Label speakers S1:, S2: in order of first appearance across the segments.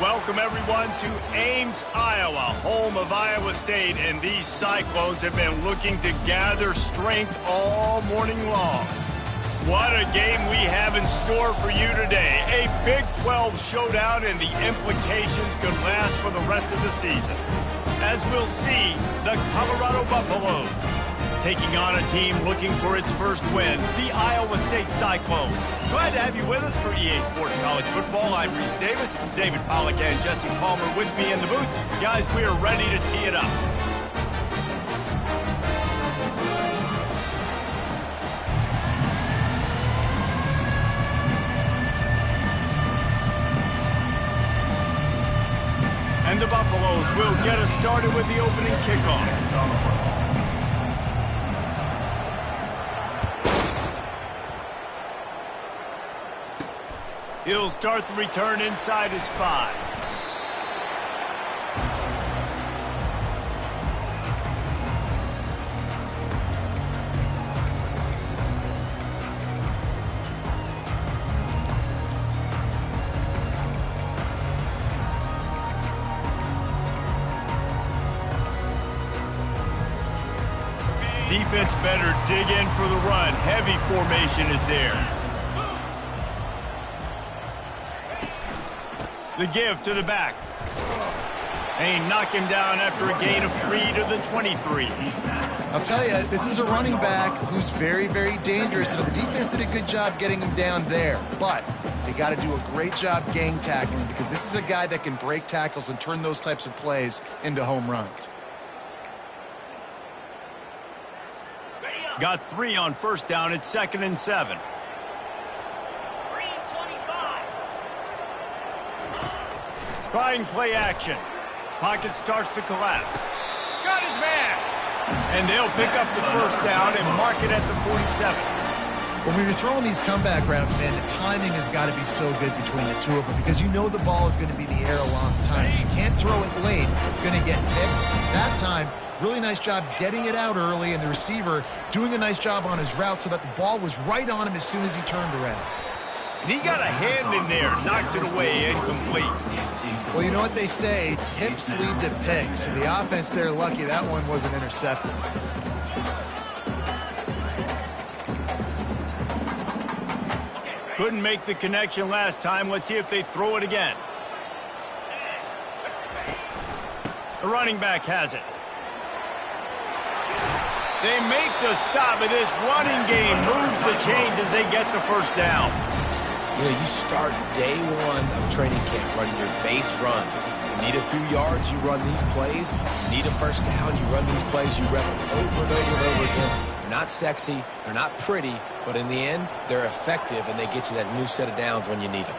S1: Welcome, everyone, to Ames, Iowa, home of Iowa State, and these Cyclones have been looking to gather strength all morning long. What a game we have in store for you today. A Big 12 showdown, and the implications could last for the rest of the season. As we'll see, the Colorado Buffaloes taking on a team looking for its first win, the Iowa State Cyclones. Glad to have you with us for EA Sports College Football. I'm Reese Davis, David Pollack and Jesse Palmer with me in the booth. Guys, we are ready to tee it up. And the Buffaloes will get us started with the opening kickoff. He'll start the return inside his 5. Defense better dig in for the run. Heavy formation is there. The give to the back. They knock him down after a gain of 3 to the 23.
S2: I'll tell you, this is a running back who's very, very dangerous. And the defense did a good job getting him down there. But they got to do a great job gang tackling, because this is a guy that can break tackles and turn those types of plays into home runs.
S1: Got 3 on first down. It's 2nd and 7. Trying play action. Pocket starts to collapse. Got his man. And they'll pick up the first down and mark it at the 47.
S2: When you're throwing these comeback routes, man, the timing has got to be so good between the two of them, because you know the ball is going to be in the air a long time. You can't throw it late. It's going to get picked. That time, really nice job getting it out early, and the receiver doing a nice job on his route so that the ball was right on him as soon as he turned around.
S1: And he got a hand in there, knocks it away, incomplete.
S2: Well, you know what they say, tips lead to picks. So the offense, they're lucky that one wasn't intercepted.
S1: Couldn't make the connection last time. Let's see if they throw it again. The running back has it. They make the stop, and this running game moves the chains as they get the first down.
S3: You know, you start day one of training camp running your base runs. You need a few yards, you run these plays. You need a first down, you run these plays. You rep them over and over and over again. They're not sexy, they're not pretty, but in the end, they're effective, and they get you that new set of downs when you need them.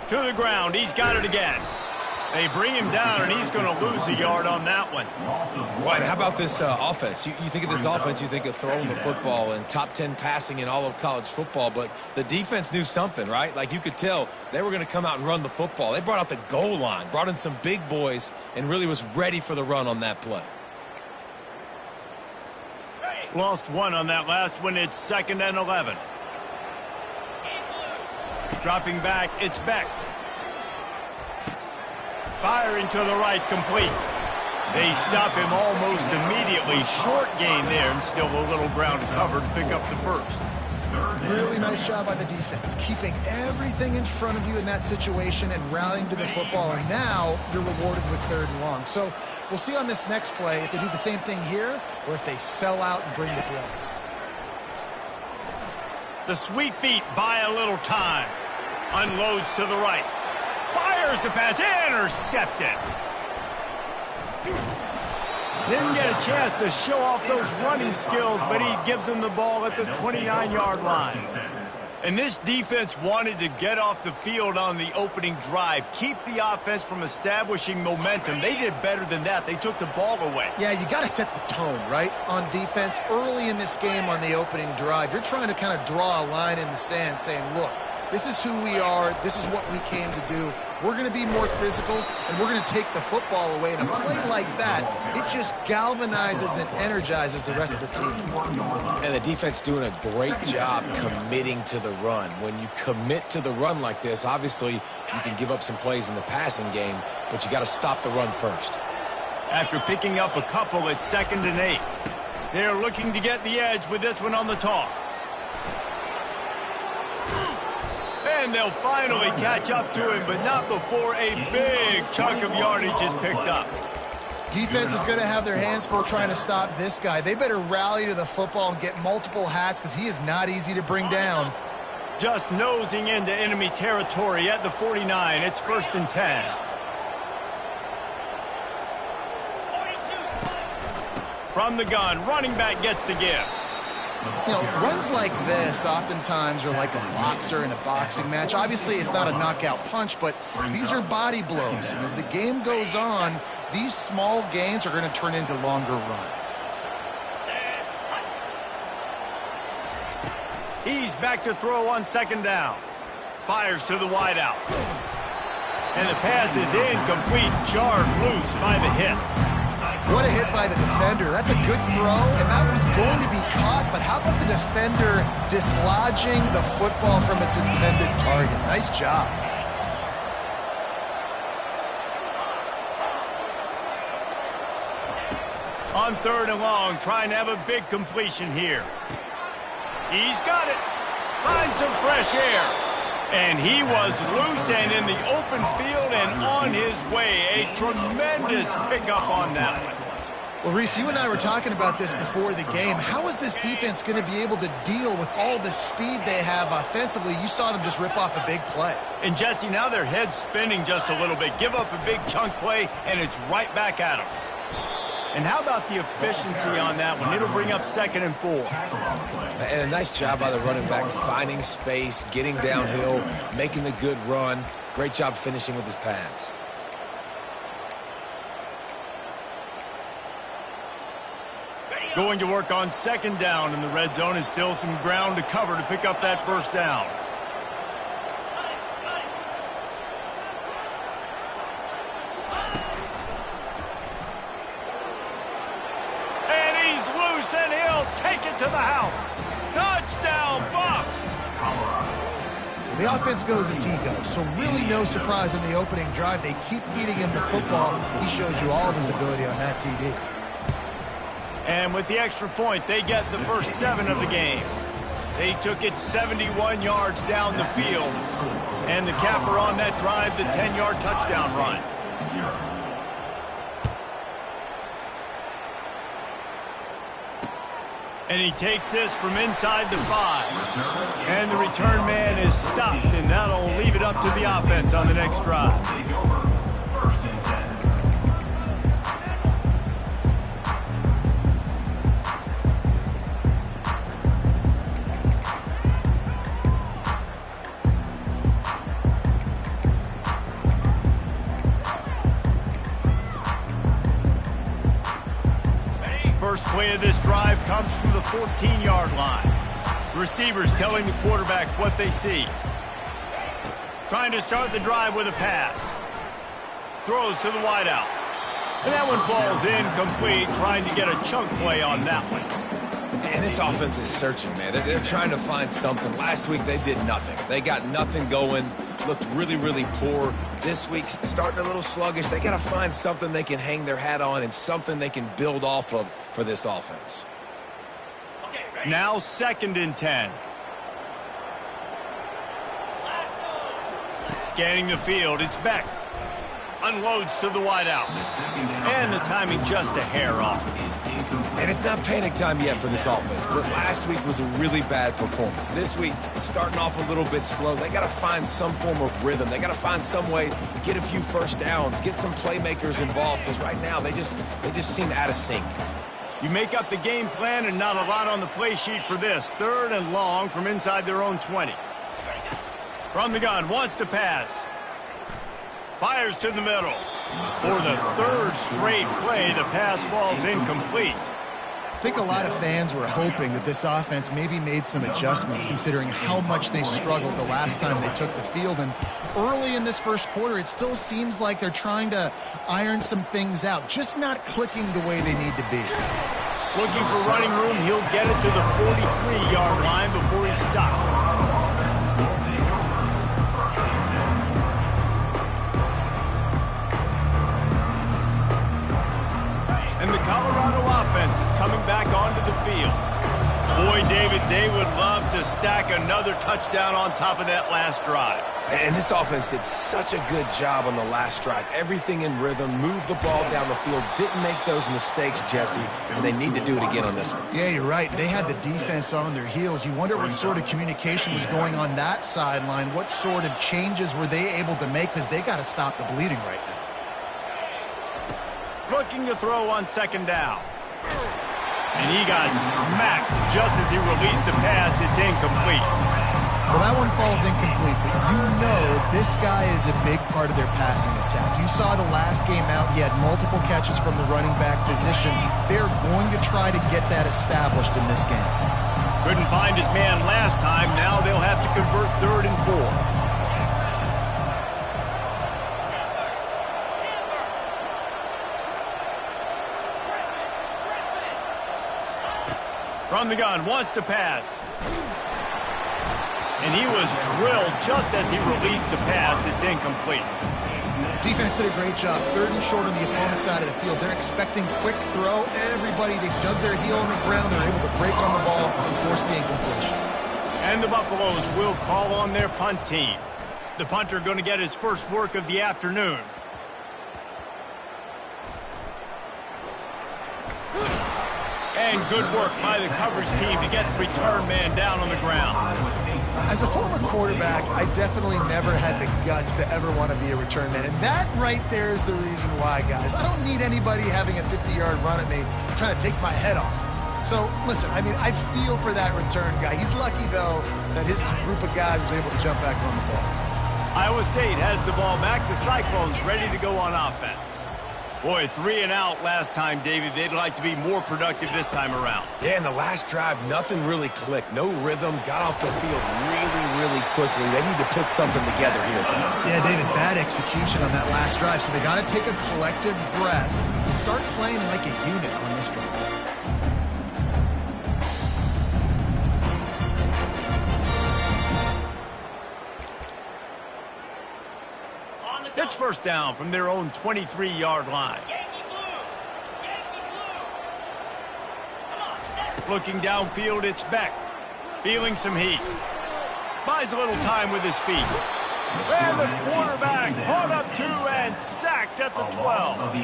S1: To the ground, he's got it again. They bring him down, and he's going to lose a yard on that one.
S3: Right, how about this offense? You think of this offense, you think of throwing the football and top 10 passing in all of college football, but the defense knew something, right? Like, you could tell they were going to come out and run the football. They brought out the goal line, brought in some big boys, and really was ready for the run on that play.
S1: Lost 1 on that last one. It's 2nd and 11. Dropping back, it's Beck. Firing to the right, complete. They stop him almost immediately. Short gain there, and still a little ground covered to pick up the first.
S2: Really nice job by the defense, keeping everything in front of you in that situation and rallying to the football. And now you're rewarded with 3rd and long. So we'll see on this next play if they do the same thing here or if they sell out and bring the blitz.
S1: The sweet feet buy a little time. Unloads to the right. Fires the pass, intercepted. Didn't get a chance to show off those running skills, but he gives them the ball at the 29-yard line. And this defense wanted to get off the field on the opening drive, keep the offense from establishing momentum. They did better than that. They took the ball away.
S2: Yeah, you got to set the tone, right, on defense. Early in this game on the opening drive, you're trying to kind of draw a line in the sand saying, look, this is who we are, this is what we came to do. We're going to be more physical, and we're going to take the football away. And a play like that, it just galvanizes and energizes the rest of the team.
S3: And the defense doing a great job committing to the run. When you commit to the run like this, obviously you can give up some plays in the passing game, but you got to stop the run first.
S1: After picking up a couple at 2nd and 8, they're looking to get the edge with this one on the toss. And they'll finally catch up to him, but not before a big chunk of yardage is picked up.
S2: Defense is going to have their hands full trying to stop this guy. They better rally to the football and get multiple hats because he is not easy to bring down.
S1: Just nosing into enemy territory at the 49. It's 1st and 10. From the gun, running back gets the give.
S2: You know, runs like this oftentimes are like a boxer in a boxing match. Obviously, it's not a knockout punch, but these are body blows. And as the game goes on, these small gains are going to turn into longer runs.
S1: He's back to throw on 2nd down. Fires to the wideout. And the pass is incomplete, jarred loose by the hit.
S2: What a hit by the defender. That's a good throw, and that was going to be caught, but how about the defender dislodging the football from its intended target? Nice job.
S1: On 3rd and long, trying to have a big completion here. He's got it. Finds some fresh air. And he was loose and in the open field and on his way. A tremendous pickup on that one.
S2: Well, Reese, you and I were talking about this before the game. How is this defense going to be able to deal with all the speed they have offensively? You saw them just rip off a big play.
S1: And, Jesse, now their head's spinning just a little bit. Give up a big chunk play, and it's right back at them. And how about the efficiency on that one? It'll bring up 2nd and 4.
S3: And a nice job by the running back, finding space, getting downhill, making the good run. Great job finishing with his pads.
S1: Going to work on 2nd down, and the red zone is still some ground to cover to pick up that 1st down. And he'll take it to the house. Touchdown, Bucks!
S2: The offense goes as he goes, so really no surprise in the opening drive. They keep feeding him the football. He shows you all of his ability on that TD.
S1: And with the extra point, they get the first 7 of the game. They took it 71 yards down the field. And the capper on that drive, the 10-yard touchdown run. And he takes this from inside the 5. And the return man is stopped, and that'll leave it up to the offense on the next drive. First play of this drive comes from the 14-yard line. Receivers telling the quarterback what they see. Trying to start the drive with a pass. Throws to the wideout. And that one falls incomplete, trying to get a chunk play on that one.
S3: And this offense is searching, man. They're trying to find something. Last week, they did nothing. They got nothing going. Looked really, really poor. This week, starting a little sluggish. They got to find something they can hang their hat on and something they can build off of for this offense.
S1: Now 2nd and 10. Scanning the field, it's Beck. Unloads to the wideout. And the timing just a hair off.
S3: And it's not panic time yet for this offense, but last week was a really bad performance. This week, starting off a little bit slow. They got to find some form of rhythm. They got to find some way to get a few first downs, get some playmakers involved, because right now they just seem out of sync.
S1: You make up the game plan and not a lot on the play sheet for this. 3rd and long from inside their own 20. From the gun, wants to pass. Fires to the middle. For the 3rd straight play, the pass falls incomplete.
S2: think a lot of fans were hoping that this offense maybe made some adjustments considering how much they struggled the last time they took the field. And early in this first quarter, it still seems like they're trying to iron some things out, just not clicking the way they need to be.
S1: Looking for running room, he'll get it to the 43-yard line before he stops. And the Colorado offense is coming back onto the field. Boy, David, they would love to stack another touchdown on top of that last drive.
S3: And this offense did such a good job on the last drive. Everything in rhythm, moved the ball down the field, didn't make those mistakes, Jesse, and they need to do it again on this one.
S2: Yeah, you're right. They had the defense on their heels. You wonder what sort of communication was going on that sideline. What sort of changes were they able to make, because they got to stop the bleeding right now.
S1: Looking to throw on second down. And he got smacked just as he released the pass. It's incomplete.
S2: Well, that one falls incomplete, but you know this guy is a big part of their passing attack. You saw the last game out, he had multiple catches from the running back position. They're going to try to get that established in this game.
S1: Couldn't find his man last time. Now they'll have to convert 3rd and 4. From the gun, wants to pass. And he was drilled just as he released the pass. It's incomplete.
S2: Defense did a great job. 3rd and short on the opponent's side of the field. They're expecting quick throw. Everybody, they dug their heel on the ground. They're able to break on the ball and force the incompletion.
S1: And the Buffaloes will call on their punt team. The punter going to get his first work of the afternoon. And good work by the coverage team to get the return man down on the ground.
S2: As a former quarterback, I definitely never had the guts to ever want to be a return man. And that right there is the reason why, guys. I don't need anybody having a 50-yard run at me trying to take my head off. So, listen, I mean, I feel for that return guy. He's lucky, though, that his group of guys was able to jump back on the ball.
S1: Iowa State has the ball back. The Cyclones ready to go on offense. Boy, 3 and out last time, David. They'd like to be more productive this time around.
S3: Yeah, in the last drive, nothing really clicked. No rhythm, got off the field really quickly. They need to put something together here.
S2: Yeah, David, bad execution on that last drive. So they got to take a collective breath and start playing like a unit on this one.
S1: It's first down from their own 23-yard line. Looking downfield, it's Beck. Feeling some heat. Buys a little time with his feet. And the quarterback caught up 2 and sacked at the 12.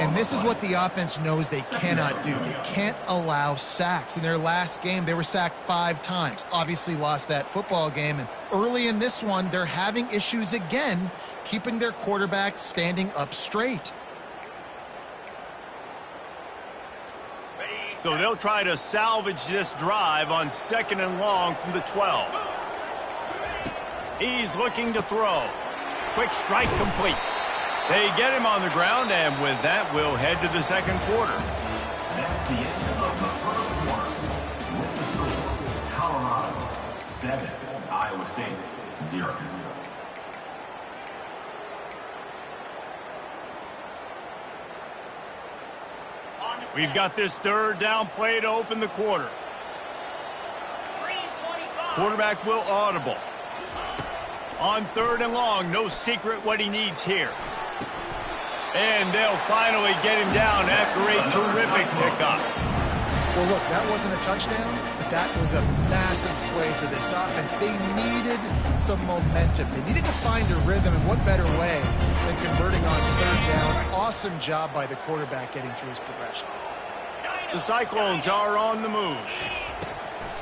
S2: And this is what the offense knows they cannot do. They can't allow sacks. In their last game, they were sacked 5 times. Obviously lost that football game. And early in this one, they're having issues again keeping their quarterback standing up straight.
S1: So they'll try to salvage this drive on 2nd and long from the 12. He's looking to throw. Quick strike complete. They get him on the ground, and with that, we'll head to the second quarter.
S4: That's the end of the first quarter. With the score, Colorado 7, Iowa State 0.
S1: We've got this 3rd down play to open the quarter. Quarterback will audible. On 3rd and long, no secret what he needs here. And they'll finally get him down after a terrific pickup.
S2: Well, look, that wasn't a touchdown, but that was a massive play for this offense. They needed some momentum. They needed to find a rhythm, and what better way than converting on 3rd down. Awesome job by the quarterback getting through his progression.
S1: The Cyclones are on the move.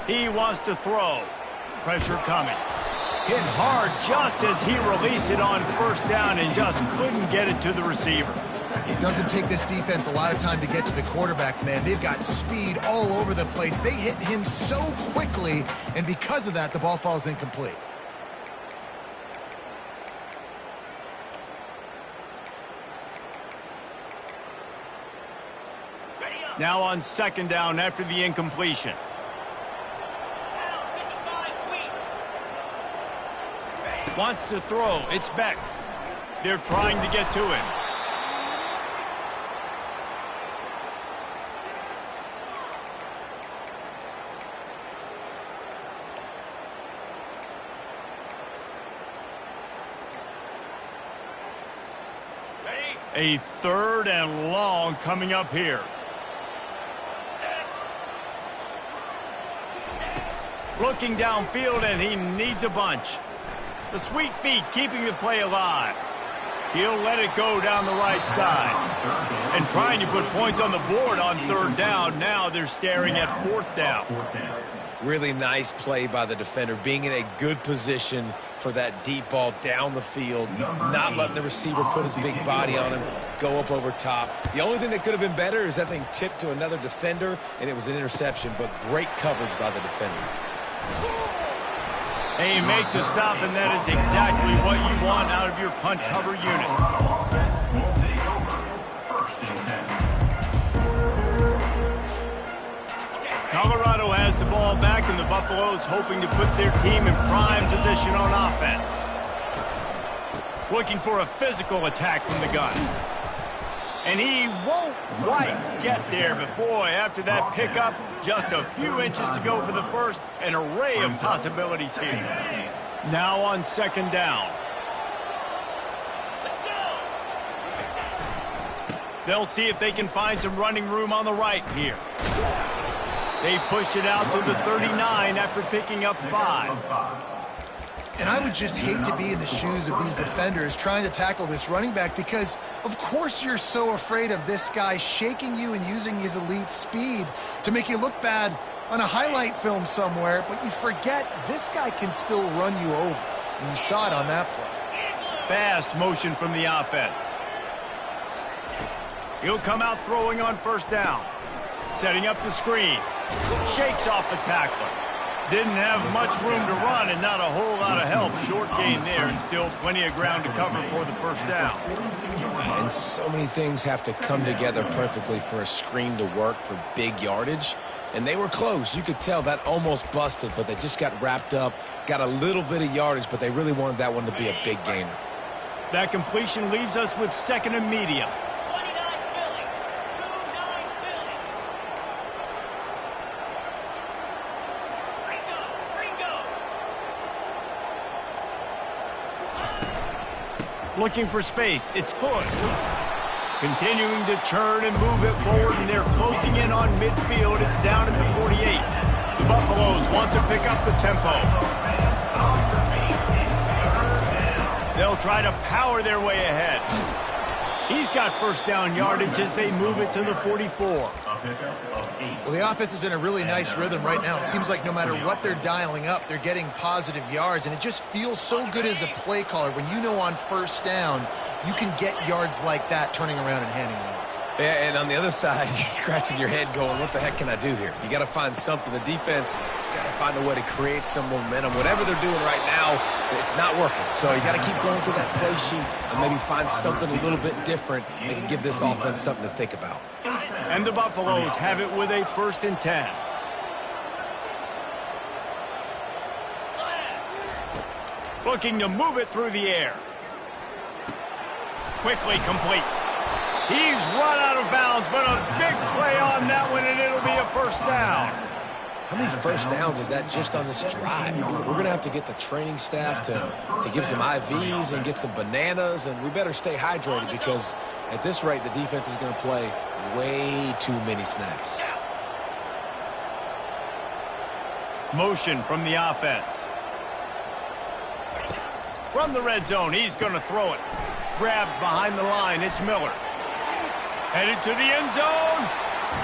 S1: He wants to throw. Pressure coming. Hit hard just as he released it on 1st down and just couldn't get it to the receiver.
S2: It doesn't take this defense a lot of time to get to the quarterback, man. They've got speed all over the place. They hit him so quickly, and because of that, the ball falls incomplete.
S1: Now on second down after the incompletion. Wants to throw. It's Beck. They're trying to get to him. A third and long coming up here. Looking downfield, and he needs a bunch. The sweet feet keeping the play alive. He'll let it go down the right side. And trying to put points on the board on third down. Now they're staring at fourth down.
S3: Really nice play by the defender, being in a good position for that deep ball down the field, not letting the receiver put his big body on him, go up over top. The only thing that could have been better is that thing tipped to another defender, and it was an interception, but great coverage by the defender.
S1: Hey, you make the stop, and that is exactly what you want out of your punt cover unit.
S4: Offense will take over. First and 10.
S1: Colorado has the ball back, and the Buffaloes hoping to put their team in prime position on offense. Looking for a physical attack from the gun. And he won't quite get there, but boy, after that pickup, just a few inches to go for the first, an array of possibilities here. Now on second down. They'll see if they can find some running room on the right here. They pushed it out to the 39 after picking up 5.
S2: And I would just hate to be in the shoes of these defenders trying to tackle this running back because, of course, you're so afraid of this guy shaking you and using his elite speed to make you look bad on a highlight film somewhere, but you forget this guy can still run you over. And you saw it on that play.
S1: Fast motion from the offense. He'll come out throwing on first down. Setting up the screen. Shakes off the tackler. Didn't have much room to run and not a whole lot of help. Short gain there and still plenty of ground to cover for the first down.
S3: And so many things have to come together perfectly for a screen to work for big yardage. And they were close. You could tell that almost busted, but they just got wrapped up, got a little bit of yardage, but they really wanted that one to be a big gainer.
S1: That completion leaves us with second and medium. Looking for space. It's Hood. Continuing to churn and move it forward, and they're closing in on midfield. It's down at the 48. The Buffaloes want to pick up the tempo. They'll try to power their way ahead. He's got first down yardage as they move it to the 44.
S2: Well, the offense is in a really nice rhythm right now. It seems like no matter what they're dialing up, they're getting positive yards, and it just feels so good as a play caller when you know on first down you can get yards like that turning around and handing it off.
S3: Yeah, and on the other side, you're scratching your head going, what the heck can I do here? You got to find something. The defense has got to find a way to create some momentum. Whatever they're doing right now, it's not working. So you got to keep going through that play sheet and maybe find something a little bit different that can give this offense something to think about.
S1: And the Buffaloes have it with a first and 10. Looking to move it through the air. Quickly complete. He's run out of bounds, but a big play on that one, and it'll be a first down.
S3: How many first downs is that just on this drive? We're going to have to get the training staff to give some IVs and get some bananas, and we better stay hydrated because at this rate, the defense is going to play way too many snaps.
S1: Motion from the offense. From the red zone, he's going to throw it. Grabbed behind the line, it's Miller. Headed to the end zone,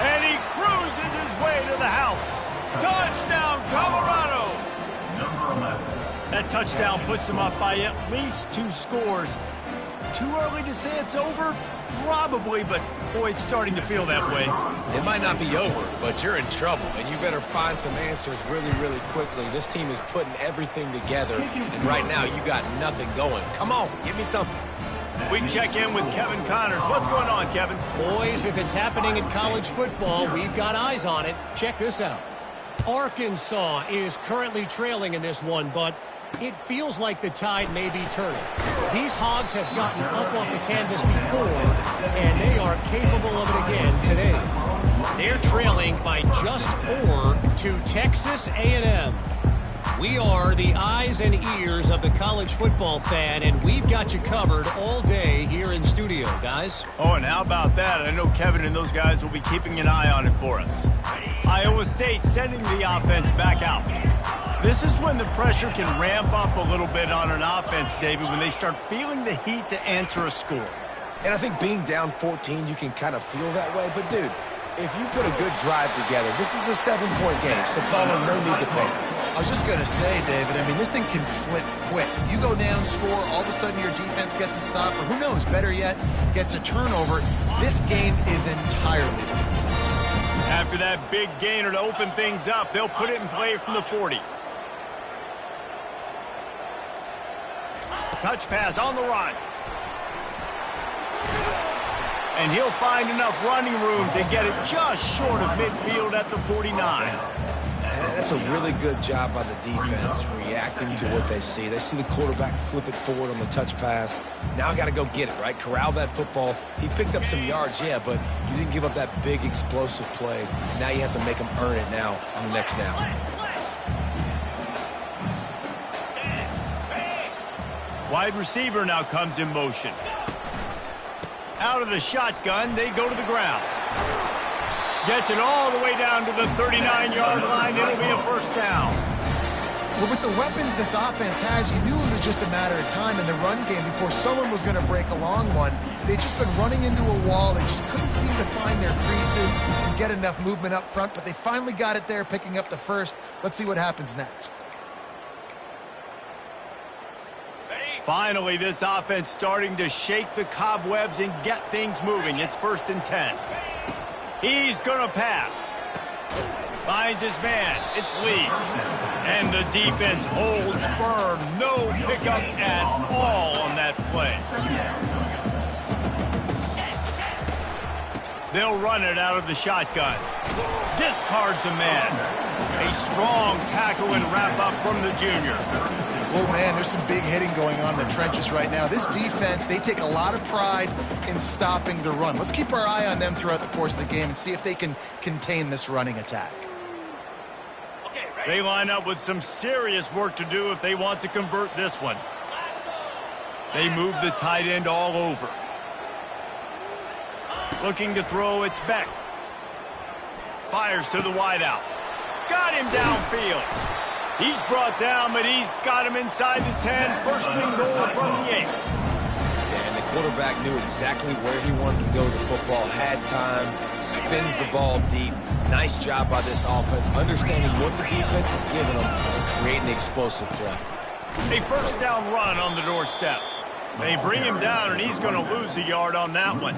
S1: and he cruises his way to the house. Touchdown, Colorado! That touchdown puts them up by at least 2 scores. Too early to say it's over? Probably, but boy, it's starting to feel that way.
S3: It might not be over, but you're in trouble, and you better find some answers really, really quickly. This team is putting everything together, and right now you got nothing going. Come on, give me something.
S1: We check in with Kevin Connors. What's going on, Kevin?
S5: Boys, if it's happening in college football, we've got eyes on it. Check this out. Arkansas is currently trailing in this one, but it feels like the tide may be turning. These Hogs have gotten up off the canvas before, and they are capable of it again today. They're trailing by just 4 to Texas A&M. We are the eyes and ears of the college football fan, and we've got you covered all day here in studio, guys.
S1: Oh, and how about that? I know Kevin and those guys will be keeping an eye on it for us. Iowa State sending the offense back out. This is when the pressure can ramp up a little bit on an offense, David, when they start feeling the heat to answer a score.
S3: And I think being down 14, you can kind of feel that way. But, dude, if you put a good drive together, this is a 7-point game, so Paula, no need to panic.
S2: I was just going to say, David, I mean, this thing can flip quick. You go down, score, all of a sudden your defense gets a stop, or who knows, better yet, gets a turnover. This game is entirely different.
S1: After that big gainer to open things up, they'll put it in play from the 40. Touch pass on the run. And he'll find enough running room to get it just short of midfield at the 49.
S3: That's a really good job by the defense, reacting to what they see. They see the quarterback flip it forward on the touch pass. Now I got to go get it, right? Corral that football. He picked up some yards, yeah, but you didn't give up that big explosive play. Now you have to make them earn it now on the next down.
S1: Wide receiver now comes in motion. Out of the shotgun, they go to the ground. Gets it all the way down to the 39-yard line. It'll be a first down.
S2: Well, with the weapons this offense has, you knew it was just a matter of time in the run game before someone was going to break a long one. They'd just been running into a wall. They just couldn't seem to find their creases and get enough movement up front, but they finally got it there, picking up the first. Let's see what happens next.
S1: Finally, this offense starting to shake the cobwebs and get things moving. It's 1st and 10. He's going to pass. Finds his man. It's Lee. And the defense holds firm. No pickup at all on that play. They'll run it out of the shotgun. Discards a man. A strong tackle and wrap up from the junior.
S2: Oh, man, there's some big hitting going on in the trenches right now. This defense, they take a lot of pride in stopping the run. Let's keep our eye on them throughout the course of the game and see if they can contain this running attack.
S1: They line up with some serious work to do if they want to convert this one. They move the tight end all over. Looking to throw, it's Beck. Fires to the wideout. Got him downfield. He's brought down, but he's got him inside the 10. First and goal from the 8.
S3: And the quarterback knew exactly where he wanted to go with the football, had time, spins the ball deep. Nice job by this offense, understanding what the defense is giving them and creating the explosive play.
S1: A first down run on the doorstep. They bring him down, and he's going to lose a yard on that one.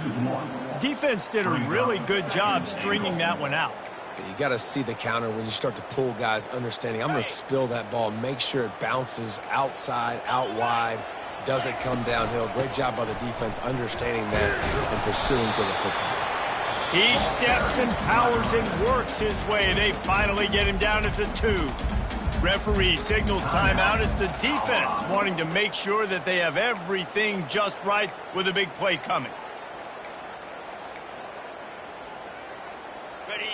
S1: Defense did a really good job stringing that one out.
S3: You got to see the counter when you start to pull guys, understanding I'm going to spill that ball, make sure it bounces outside, out wide, doesn't come downhill. Great job by the defense understanding that and pursuing to the football.
S1: He steps and powers and works his way. They finally get him down at the 2. Referee signals timeout. It's the defense wanting to make sure that they have everything just right with a big play coming.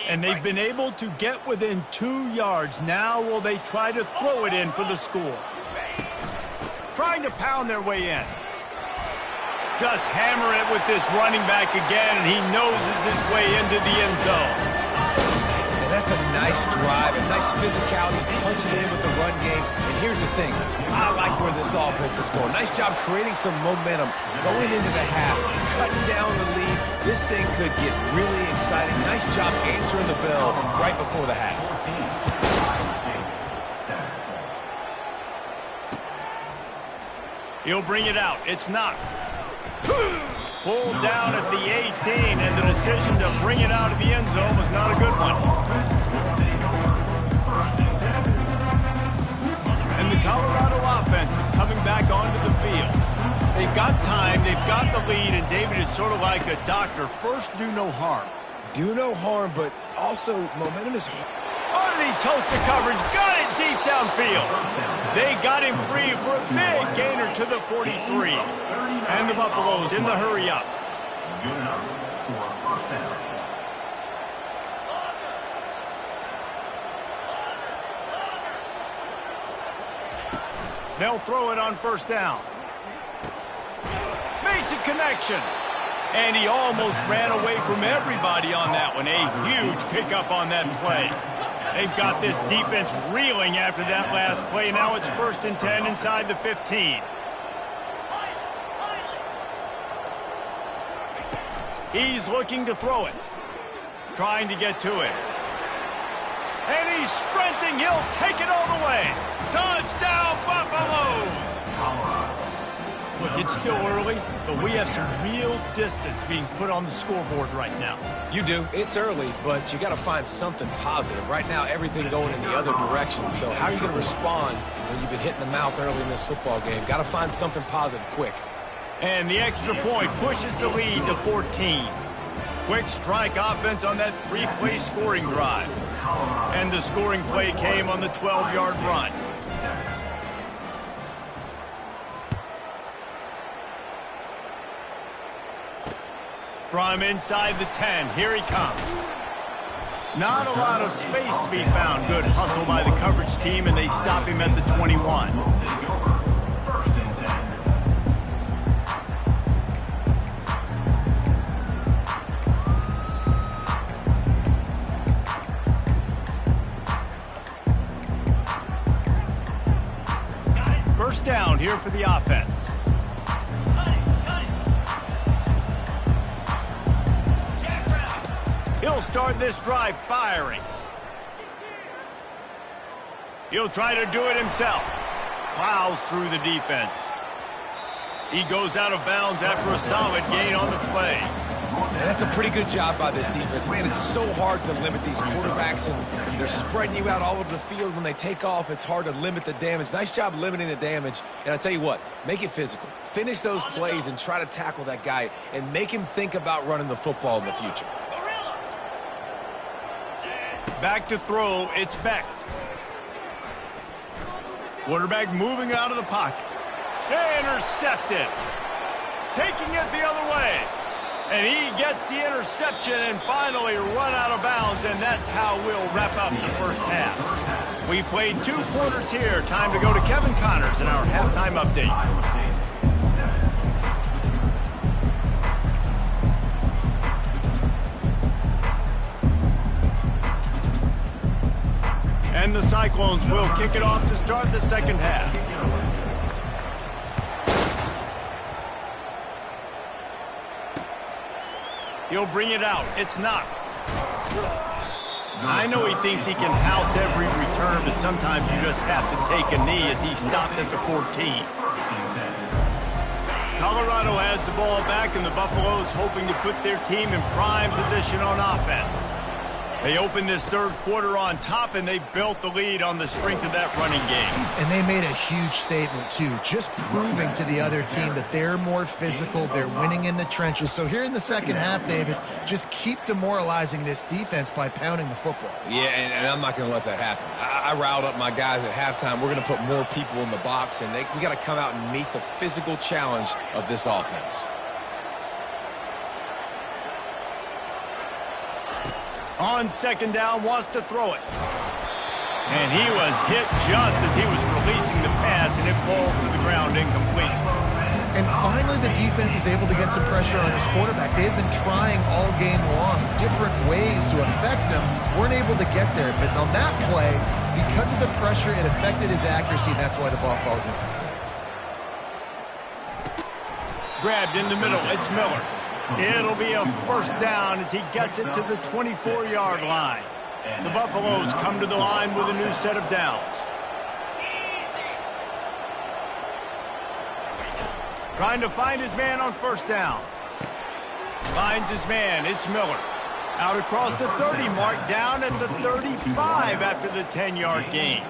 S1: And they've been able to get within 2 yards. Now will they try to throw it in for the score? Trying to pound their way in. Just hammer it with this running back again, and he noses his way into the end zone.
S3: And that's a nice drive, a nice physicality, punching it in with the run game. And here's the thing, I like where this offense is going. Nice job creating some momentum, going into the half, cutting down the lead. This thing could get really exciting. Nice job answering the bell right before the half.
S1: He'll bring it out. It's Knox. Pulled down at the 18, and the decision to bring it out of the end zone was not a good one. And the Colorado offense is coming back onto the field. They they've got time, they've got the lead, and David is sort of like a doctor. First, do no harm.
S3: Do no harm, but also momentum is...
S1: Underneath toasted coverage, got it deep downfield. They got him free for a big gainer to the 43. And the Buffaloes in the hurry up.
S4: Good enough for a first down.
S1: They'll throw it on first down. Makes a connection. And he almost ran away from everybody on that one. A huge pickup on that play. They've got this defense reeling after that last play. Now it's 1st and 10 inside the 15. He's looking to throw it. Trying to get to it. And he's sprinting. He'll take it all the way. Touchdown, Buffaloes! Look, it's still early, but we have some real distance being put on the scoreboard right now.
S3: You do. It's early, but you got to find something positive. Right now, everything going in the other direction. So how are you going to respond when you've been hit in the mouth early in this football game? Got to find something positive quick.
S1: And the extra point pushes the lead to 14. Quick strike offense on that 3-play scoring drive. And the scoring play came on the 12-yard run. From inside the 10, here he comes. Not a lot of space to be found. Good hustle by the coverage team, and they stop him at the 21. First down here for the offense. He'll start this drive firing. He'll try to do it himself. Plows through the defense. He goes out of bounds after a solid gain on the play.
S3: And that's a pretty good job by this defense. Man, it's so hard to limit these quarterbacks, and they're spreading you out all over the field. When they take off, it's hard to limit the damage. Nice job limiting the damage. And I tell you what, make it physical. Finish those plays and try to tackle that guy and make him think about running the football in the future.
S1: Back to throw, it's Beck. Quarterback moving out of the pocket. Intercepted. Taking it the other way. And he gets the interception and finally run out of bounds, and that's how we'll wrap up the first half. We played 2 quarters here. Time to go to Kevin Connors in our halftime update. And the Cyclones will kick it off to start the second half. He'll bring it out. It's Knox. I know he thinks he can house every return, but sometimes you just have to take a knee as he stopped at the 14. Colorado has the ball back, and the Buffaloes hoping to put their team in prime position on offense. They opened this third quarter on top, and they built the lead on the strength of that running game.
S2: And they made a huge statement, too, just proving to the other team that they're more physical, they're winning in the trenches. So here in the second half, David, just keep demoralizing this defense by pounding the football.
S3: Yeah, and I'm not going to let that happen. I riled up my guys at halftime. We're going to put more people in the box, and we got to come out and meet the physical challenge of this offense.
S1: On second down, wants to throw it. And he was hit just as he was releasing the pass, and it falls to the ground incomplete.
S2: And finally, the defense is able to get some pressure on this quarterback. They've been trying all game long different ways to affect him. Weren't able to get there. But on that play, because of the pressure, it affected his accuracy, and that's why the ball falls in.
S1: Grabbed in the middle. It's Miller. It'll be a first down as he gets it to the 24-yard line. The Buffaloes come to the line with a new set of downs. Trying to find his man on first down. Finds his man. It's Miller. Out across the 30 mark, down at the 35 after the 10-yard gain.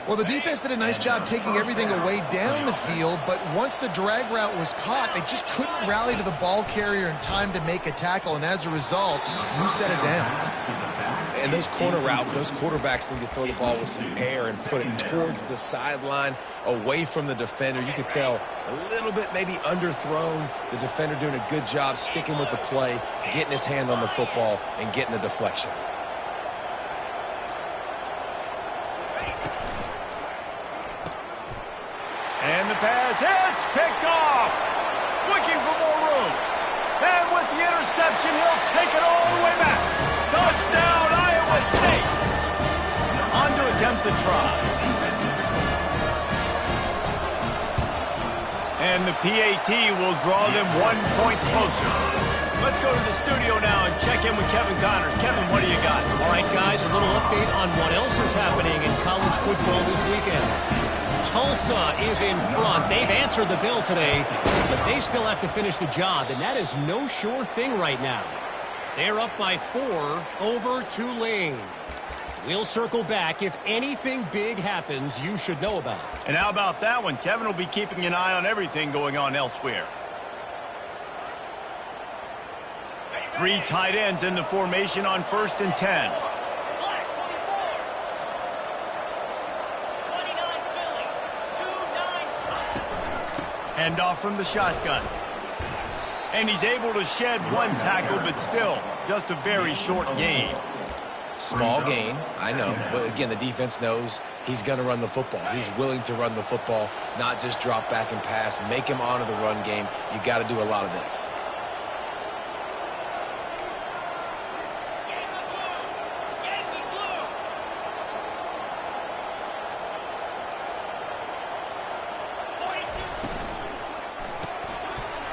S2: Well, the defense did a nice job taking everything away down the field, but once the drag route was caught, they just couldn't rally to the ball carrier in time to make a tackle, and as a result, new set of downs.
S3: And those corner routes, those quarterbacks need to throw the ball with some air and put it towards the sideline, away from the defender. You could tell a little bit maybe underthrown. The defender doing a good job sticking with the play, getting his hand on the football, and getting the deflection.
S1: And the pass hits, picked off. Looking for more room. And with the interception, he'll take it all the way back. Touchdown, Iowa State. On to attempt the try. And the PAT will draw them 1 point closer. Let's go to the studio now and check in with Kevin Connors. Kevin, what do you got?
S5: All right, guys, a little update on what else is happening in college football this weekend. Tulsa is in front. They've answered the bell today, but they still have to finish the job, and that is no sure thing right now. They're up by 4 over Tulane. We'll circle back. If anything big happens, you should know about it.
S1: And how about that one? Kevin will be keeping an eye on everything going on elsewhere. 3 tight ends in the formation on 1st and 10. Hand off from the shotgun. And he's able to shed 1 tackle, but still just a very short gain.
S3: Small gain, I know, but again, the defense knows he's going to run the football. He's willing to run the football, not just drop back and pass, make him honor the run game. You got to do a lot of this.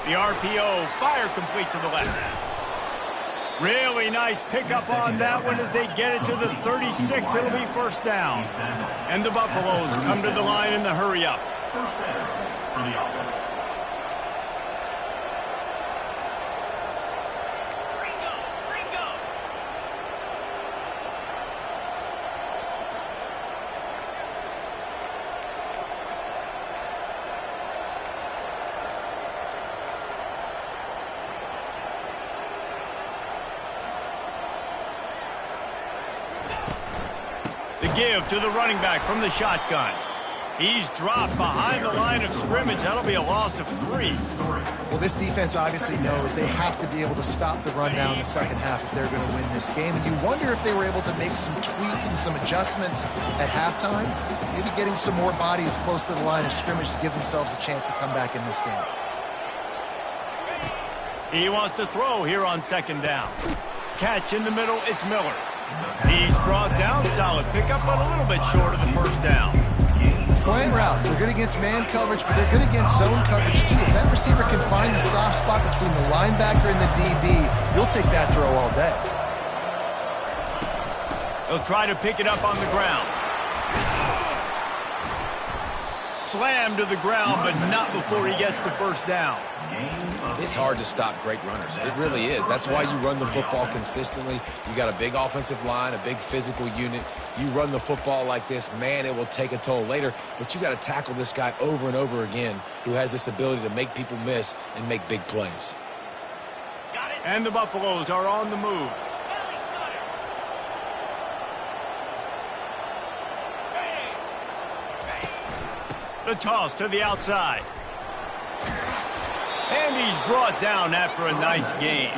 S1: The RPO, fire complete to the left. Really nice pickup on that one as they get it to the 36. It'll be 1st down. And the Buffaloes come to the line in the hurry-up.
S4: First down for the offense.
S1: Give to the running back from the shotgun. He's dropped behind the line of scrimmage. That'll be a loss of 3.
S2: Well, this defense obviously knows they have to be able to stop the run down in the second half if they're going to win this game. And you wonder if they were able to make some tweaks and some adjustments at halftime, maybe getting some more bodies close to the line of scrimmage to give themselves a chance to come back in this game.
S1: He wants to throw here on 2nd down. Catch in the middle, it's Miller. He's brought down, solid pickup, but a little bit short of the 1st down.
S2: Slant routes, they're good against man coverage, but they're good against zone coverage too. If that receiver can find the soft spot between the linebacker and the DB, you'll take that throw all day.
S1: He'll try to pick it up on the ground. Slammed to the ground, but not before he gets the 1st down.
S3: It's hard to stop great runners. It really is. That's why you run the football consistently. You got a big offensive line, a big physical unit. You run the football like this, man, it will take a toll later. But you got to tackle this guy over and over again who has this ability to make people miss and make big plays.
S1: And the Buffaloes are on the move. The toss to the outside. And he's brought down after a nice gain.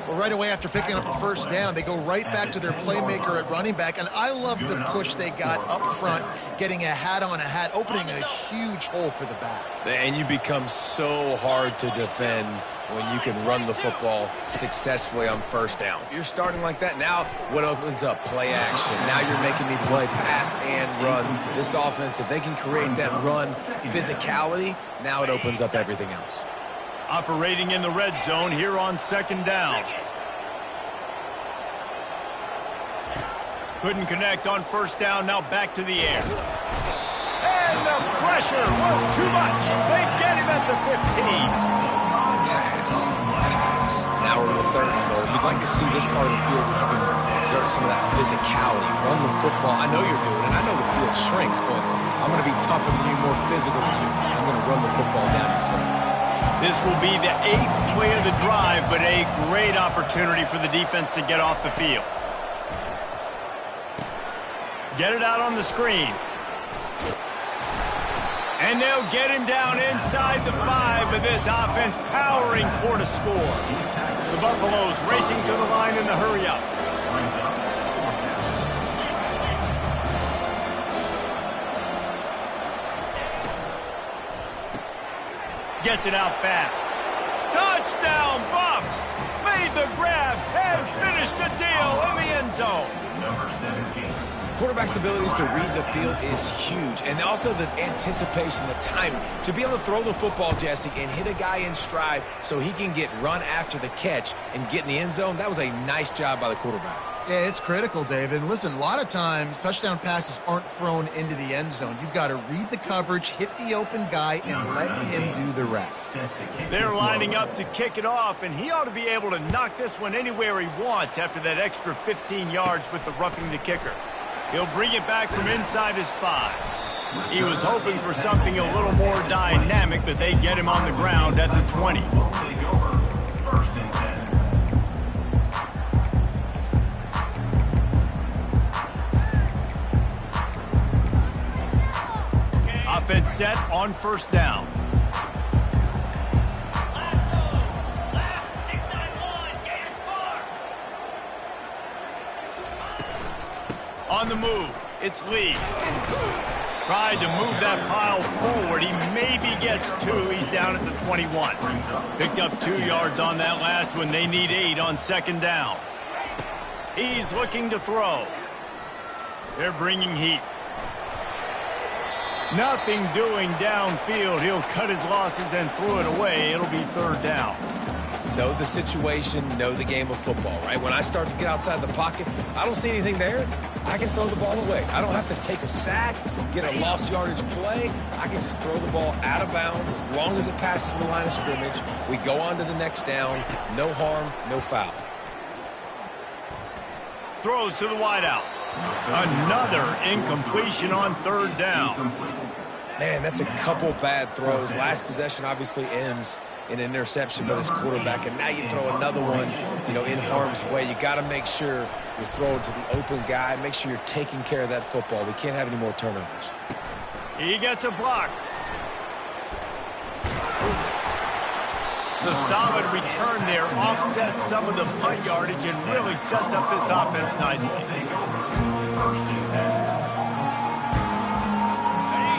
S2: Well, right away after picking up a 1st down, they go right back to their playmaker at running back. And I love the push they got up front, getting a hat on a hat, opening a huge hole for the back.
S3: And you become so hard to defend when you can run the football successfully on 1st down. You're starting like that. Now what opens up? Play action. Now you're making me play pass and run. This offense, if they can create that run physicality, now it opens up everything else.
S1: Operating in the red zone here on 2nd down. Couldn't connect on 1st down, now back to the air. And the pressure was too much. They get him at the 15.
S3: Pass. pass. Now we're in the third and goal. You'd like to see this part of the field where you can exert some of that physicality, run the football. I know you're doing it. I know the field shrinks, but I'm going to be tougher than you, more physical than you. I'm going to run the football down your throat.
S1: This will be the 8th play of the drive, but a great opportunity for the defense to get off the field. Get it out on the screen. And they'll get him down inside the 5 with this offense powering toward a score. The Buffaloes racing to the line in the hurry-up. Gets it out fast. Touchdown, Buffs! Made the grab and finished the deal in the end zone.
S4: Number 17.
S3: Quarterback's abilities to read the field is huge, and also the anticipation, the timing. To be able to throw the football, Jesse, and hit a guy in stride so he can get run after the catch and get in the end zone, that was a nice job by the quarterback.
S2: Yeah, it's critical, David. And listen, a lot of times touchdown passes aren't thrown into the end zone. You've got to read the coverage, hit the open guy, and let him do the rest.
S1: They're lining up to kick it off, and he ought to be able to knock this one anywhere he wants after that extra 15 yards with the roughing the kicker. He'll bring it back from inside his 5. He was hoping for something a little more dynamic, but they get him on the ground at the 20.
S4: Take over. First and 10.
S1: Offense set on first down. On the move, it's Lee. Tried to move that pile forward. He maybe gets 2. He's down at the 21. Picked up 2 yards on that last one. They need 8 on second down. He's looking to throw. They're bringing heat. Nothing doing downfield. He'll cut his losses and throw it away. It'll be third down.
S3: Know the situation, know the game of football, right? When I start to get outside the pocket, I don't see anything there, I can throw the ball away. I don't have to take a sack, get a lost yardage play. I can just throw the ball out of bounds as long as it passes the line of scrimmage. We go on to the next down. No harm, no foul.
S1: Throws to the wideout. Another incompletion on third down.
S3: Man, that's a couple bad throws. Last possession obviously ends in an interception by this quarterback, and now you throw another one, in harm's way. You got to make sure you're throwing to the open guy. Make sure you're taking care of that football. We can't have any more turnovers.
S1: He gets a block. The solid return there offsets some of the punt yardage and really sets up this offense nicely.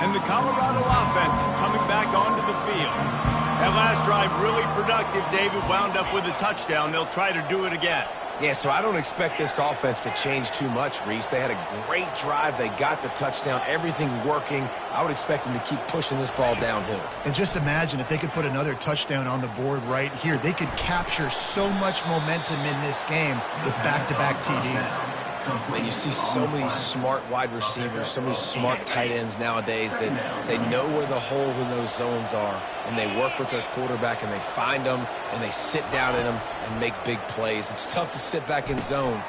S1: And the Colorado offense is coming back onto the field. That last drive really productive. David wound up with a touchdown. They'll try to do it again.
S3: Yeah, so I don't expect this offense to change too much, Reese. They had a great drive. They got the touchdown. Everything working. I would expect them to keep pushing this ball downhill.
S2: And just imagine if they could put another touchdown on the board right here. They could capture so much momentum in this game with back-to-back TDs.
S3: And you see so many smart wide receivers, so many smart tight ends nowadays that they know where the holes in those zones are, and they work with their quarterback, and they find them, and they sit down in them and make big plays. It's tough to sit back in zone.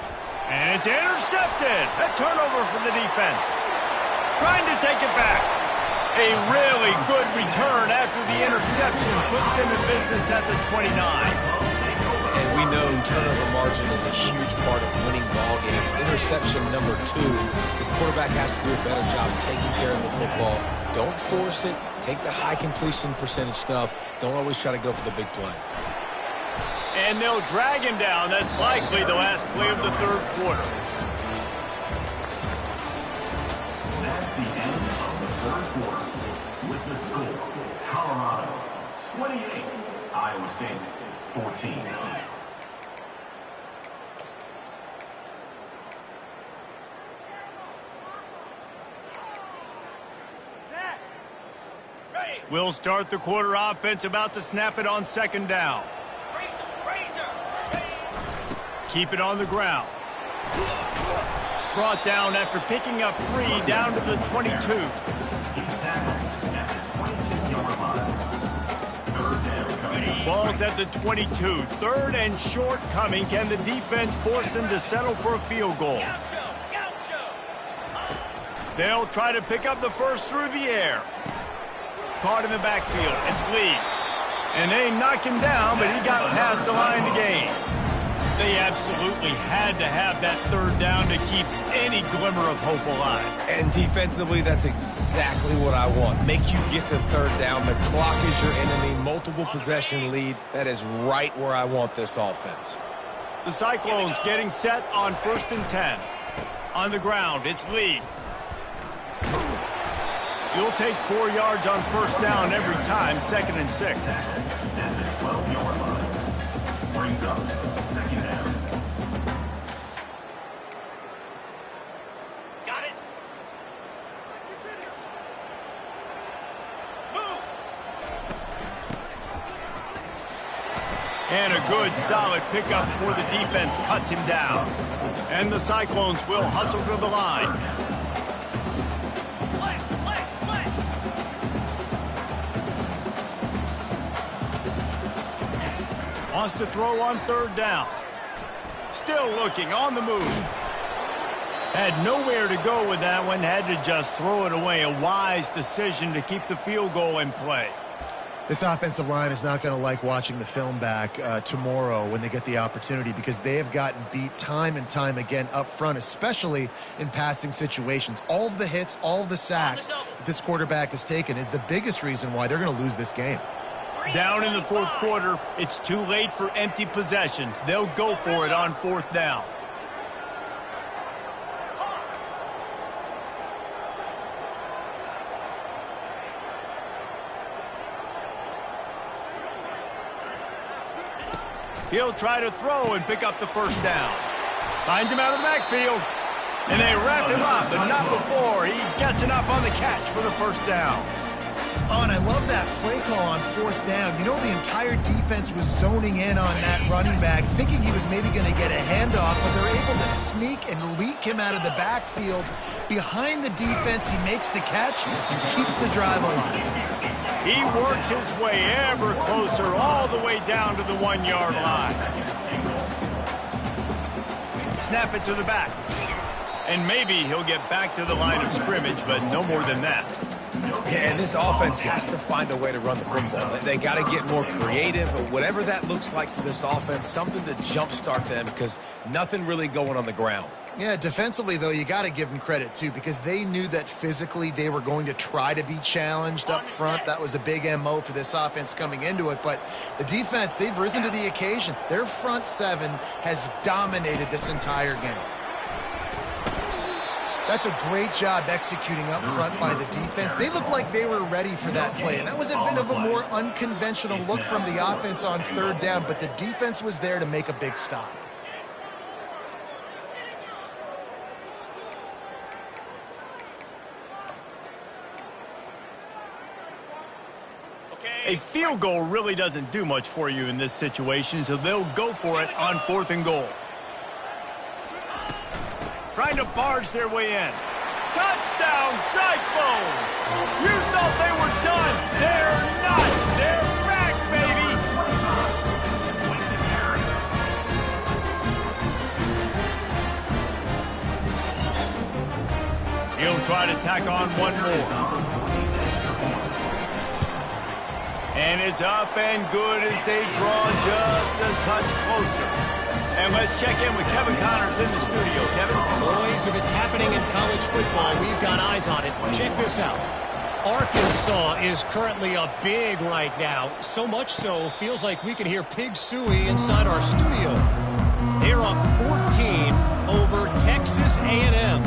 S1: And it's intercepted. A turnover for the defense. Trying to take it back. A really good return after the interception puts them in business at the 29.
S3: And we know turnover margin is a huge part of winning ball games. Interception number 2. This quarterback has to do a better job taking care of the football. Don't force it. Take the high completion percentage stuff. Don't always try to go for the big play.
S1: And they'll drag him down. That's likely the last play of the third quarter.
S4: That's the end of the third quarter. With the score, Colorado 28, Iowa State 14.
S1: We'll start the quarter. Offense about to snap it on second down. Keep it on the ground. Brought down after picking up 3 down to the 22.
S4: He's tackled at the 26-yard line. Third down coming.
S1: Ball's at the 22. 3rd and short coming. Can the defense force them to settle for a field goal? They'll try to pick up the first through the air. Caught in the backfield. It's Lee. And they knock him down, but he got past the line to gain. They absolutely had to have that 3rd down to keep any glimmer of hope alive.
S3: And defensively, that's exactly what I want. Make you get the 3rd down. The clock is your enemy. Multiple possession lead. That is right where I want this offense.
S1: The Cyclones getting set on 1st and 10. On the ground, it's Lee. You'll take 4 yards on 1st down every time, 2nd and 6.
S4: At the 12-yard line. Brings up 2nd down.
S5: Got it. Moves.
S1: And a good, solid pickup before the defense cuts him down. And the Cyclones will hustle to the line. Wants to throw on 3rd down. Still looking on the move. Had nowhere to go with that one. Had to just throw it away. A wise decision to keep the field goal in play.
S2: This offensive line is not going to like watching the film back tomorrow when they get the opportunity, because they have gotten beat time and time again up front, especially in passing situations. All of the hits, all of the sacks that this quarterback has taken is the biggest reason why they're going to lose this game.
S1: Down in the 4th quarter, it's too late for empty possessions. They'll go for it on 4th down. He'll try to throw and pick up the 1st down. Finds him out of the backfield. And they wrap him up, but not before he gets enough on the catch for the 1st down.
S2: Oh, and I love that play call on 4th down. You know, the entire defense was zoning in on that running back, thinking he was maybe going to get a handoff, but they're able to sneak and leak him out of the backfield. Behind the defense, he makes the catch and keeps the drive alive.
S1: He works his way ever closer all the way down to the 1-yard line. Snap it to the back. And maybe he'll get back to the line of scrimmage, but no more than that.
S3: Yeah, and this offense has to find a way to run the football. They got to get more creative, but whatever that looks like for this offense, something to jumpstart them, because nothing really going on the ground.
S2: Yeah, defensively, though, you got to give them credit, too, because they knew that physically they were going to try to be challenged up front. That was a big MO for this offense coming into it. But the defense, they've risen to the occasion. Their front 7 has dominated this entire game. That's a great job executing up front by the defense. They looked like they were ready for that play, and that was a bit of a more unconventional look from the offense on 3rd down, but the defense was there to make a big stop.
S1: A field goal really doesn't do much for you in this situation, so they'll go for it on 4th and goal. Trying to barge their way in. Touchdown, Cyclones! You thought they were done. They're not. They're back, baby! He'll try to tack on one more. And it's up and good as they draw just a touch closer. And let's check in with Kevin Connors in the studio. Kevin?
S5: Boys, if it's happening in college football, we've got eyes on it. Check this out. Arkansas is currently up big right now. So much so, feels like we can hear Pig Suey inside our studio. They're up 14 over Texas A&M.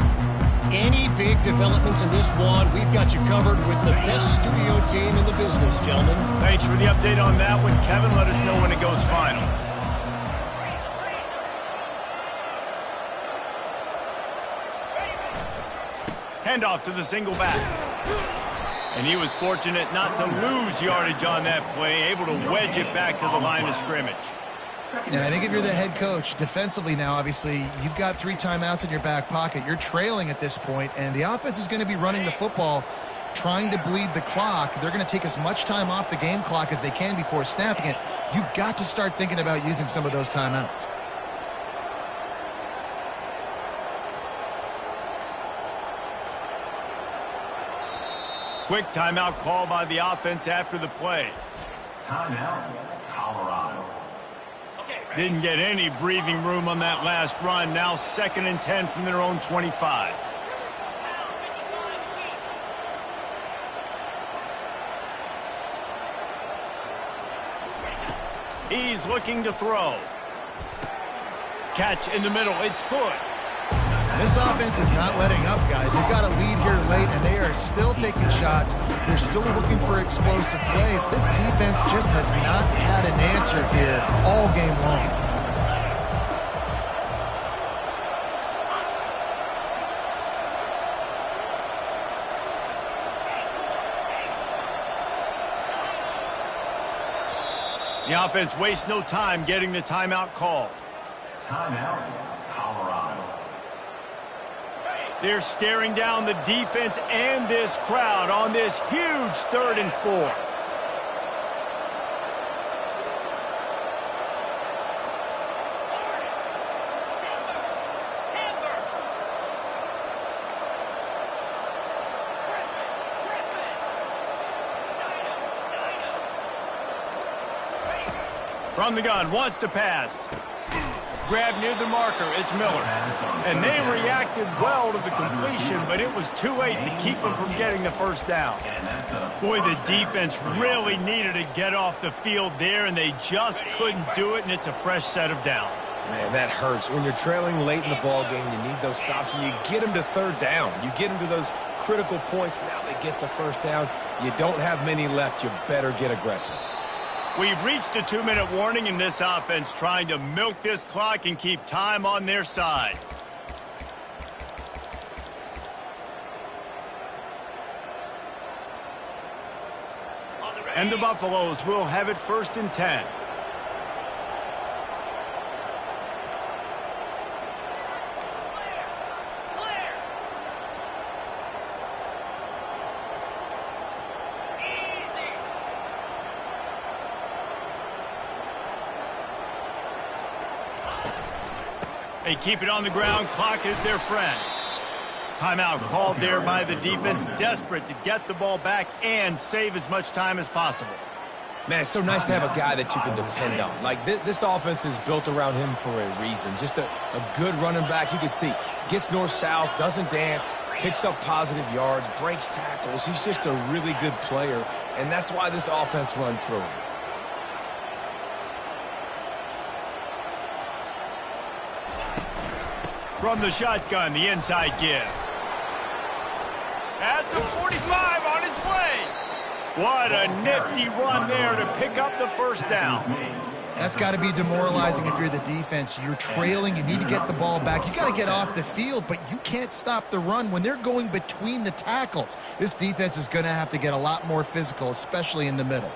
S5: Any big developments in this one, we've got you covered with the best studio team in the business, gentlemen.
S1: Thanks for the update on that one, Kevin. Let us know when it goes final. Handoff to the single back. And he was fortunate not to lose yardage on that play, able to wedge it back to the line of scrimmage.
S2: And I think if you're the head coach, defensively now, obviously, you've got 3 timeouts in your back pocket. You're trailing at this point, and the offense is going to be running the football, trying to bleed the clock. They're going to take as much time off the game clock as they can before snapping it. You've got to start thinking about using some of those timeouts.
S1: Quick timeout call by the offense after the play.
S4: Timeout, Colorado.
S1: Didn't get any breathing room on that last run. Now 2nd and 10 from their own 25. He's looking to throw. Catch in the middle. It's good.
S2: This offense is not letting up, guys. They've got a lead here late, and they are still taking shots. They're still looking for explosive plays. This defense just has not had an answer here all game long.
S1: The offense wastes no time getting the timeout call.
S4: Timeout, Colorado.
S1: They're staring down the defense and this crowd on this huge 3rd and 4. From the gun, wants to pass. Grab near the marker, it's Miller. And they reacted well to the completion, but it was too late to keep them from getting the first down. Boy, the defense really needed to get off the field there, and they just couldn't do it, and it's a fresh set of downs.
S3: Man, that hurts. When you're trailing late in the ball game, you need those stops, and you get them to 3rd down. You get them to those critical points. Now they get the first down. You don't have many left. You better get aggressive.
S1: We've reached a 2-minute warning in this offense, trying to milk this clock and keep time on their side. And the Buffaloes will have it 1st and 10. They keep it on the ground. Clock is their friend. Timeout called there by the defense, desperate to get the ball back and save as much time as possible.
S3: Man, it's so nice to have a guy that you can depend on. Like, this offense is built around him for a reason. Just a good running back. You can see, gets north-south, doesn't dance, picks up positive yards, breaks tackles. He's just a really good player, and that's why this offense runs through him.
S1: From the shotgun, the inside give. At the 45, on his way. What a nifty run there to pick up the first down.
S2: That's got to be demoralizing if you're the defense. You're trailing. You need to get the ball back. You got to get off the field, but you can't stop the run when they're going between the tackles. This defense is going to have to get a lot more physical, especially in the middle.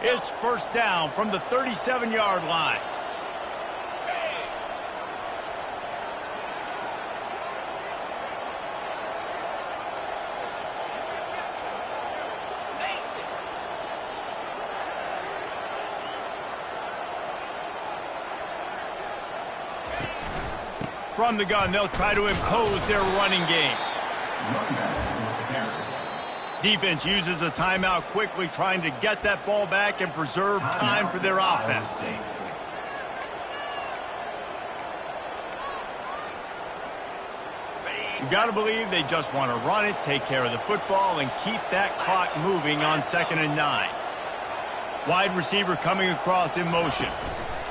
S1: It's first down from the 37-yard line. From the gun, they'll try to impose their running game. Defense uses a timeout quickly, trying to get that ball back and preserve time for their offense. You got to believe they just want to run it, take care of the football, and keep that clock moving on 2nd and 9. Wide receiver coming across in motion.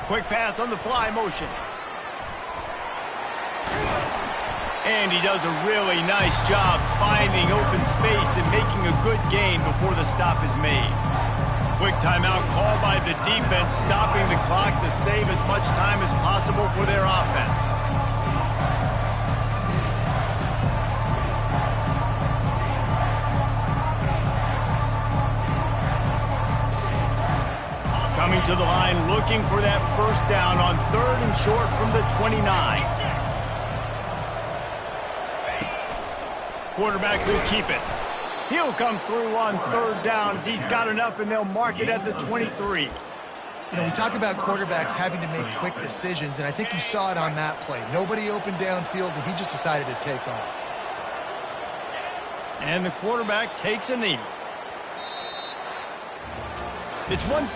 S1: Quick pass on the fly motion. And he does a really nice job finding open space and making a good gain before the stop is made. Quick timeout called by the defense, stopping the clock to save as much time as possible for their offense. Coming coming to the line looking for that first down on 3rd and short from the 29. Quarterback will keep it. He'll come through on 3rd down as he's got enough, and they'll mark it at the 23.
S2: You know, we talk about quarterbacks having to make quick decisions, and I think you saw it on that play. Nobody opened downfield, and he just decided to take off.
S1: And the quarterback takes a knee. It's one